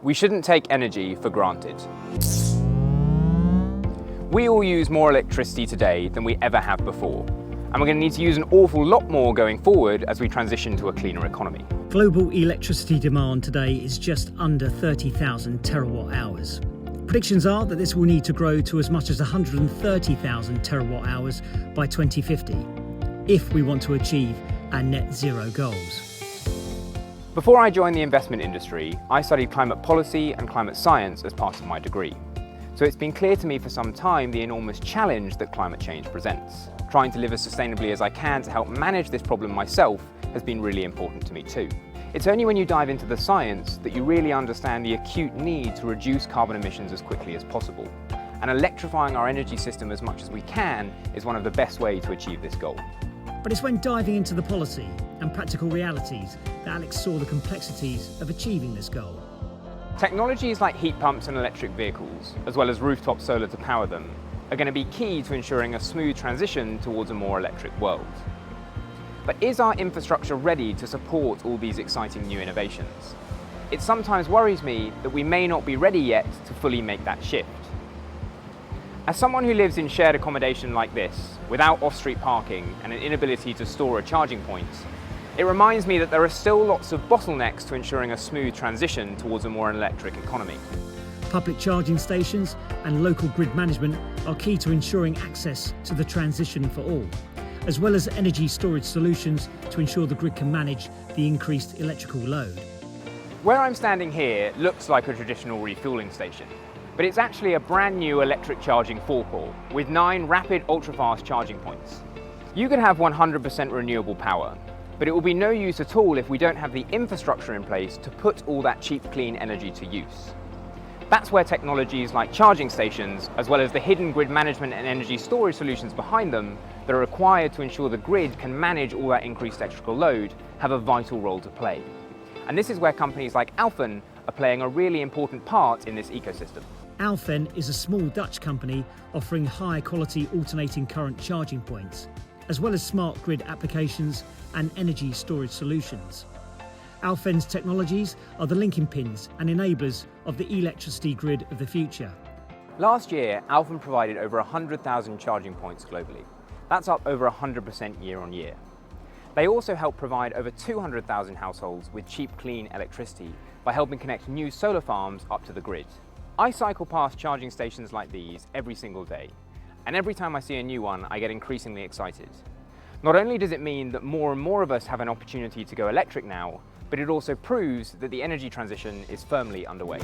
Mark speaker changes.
Speaker 1: We shouldn't take energy for granted. We all use more electricity today than we ever have before, and we're going to need to use an awful lot more going forward as we transition to a cleaner economy.
Speaker 2: Global electricity demand today is just under 30,000 terawatt hours. Predictions are that this will need to grow to as much as 130,000 terawatt hours by 2050, if we want to achieve our net zero goals.
Speaker 1: Before I joined the investment industry, I studied climate policy and climate science as part of my degree. So it's been clear to me for some time the enormous challenge that climate change presents. Trying to live as sustainably as I can to help manage this problem myself has been really important to me too. It's only when you dive into the science that you really understand the acute need to reduce carbon emissions as quickly as possible. And electrifying our energy system as much as we can is one of the best ways to achieve this goal.
Speaker 2: But it's when diving into the policy and practical realities that Alex saw the complexities of achieving this goal.
Speaker 1: Technologies like heat pumps and electric vehicles, as well as rooftop solar to power them, are going to be key to ensuring a smooth transition towards a more electric world. But is our infrastructure ready to support all these exciting new innovations? It sometimes worries me that we may not be ready yet to fully make that shift. As someone who lives in shared accommodation like this, without off-street parking and an inability to store a charging point, it reminds me that there are still lots of bottlenecks to ensuring a smooth transition towards a more electric economy.
Speaker 2: Public charging stations and local grid management are key to ensuring access to the transition for all, as well as energy storage solutions to ensure the grid can manage the increased electrical load.
Speaker 1: Where I'm standing here looks like a traditional refuelling station, but it's actually a brand new electric charging forecourt with 9 rapid ultra-fast charging points. You can have 100% renewable power, but it will be no use at all if we don't have the infrastructure in place to put all that cheap, clean energy to use. That's where technologies like charging stations, as well as the hidden grid management and energy storage solutions behind them that are required to ensure the grid can manage all that increased electrical load, have a vital role to play. And this is where companies like Alfen are playing a really important part in this ecosystem.
Speaker 2: Alfen is a small Dutch company offering high-quality alternating current charging points, as well as smart grid applications and energy storage solutions. Alfen's technologies are the linking pins and enablers of the electricity grid of the future.
Speaker 1: Last year, Alfen provided over 100,000 charging points globally. That's up over 100% year on year. They also help provide over 200,000 households with cheap, clean electricity by helping connect new solar farms up to the grid. I cycle past charging stations like these every single day, and every time I see a new one, I get increasingly excited. Not only does it mean that more and more of us have an opportunity to go electric now, but it also proves that the energy transition is firmly underway.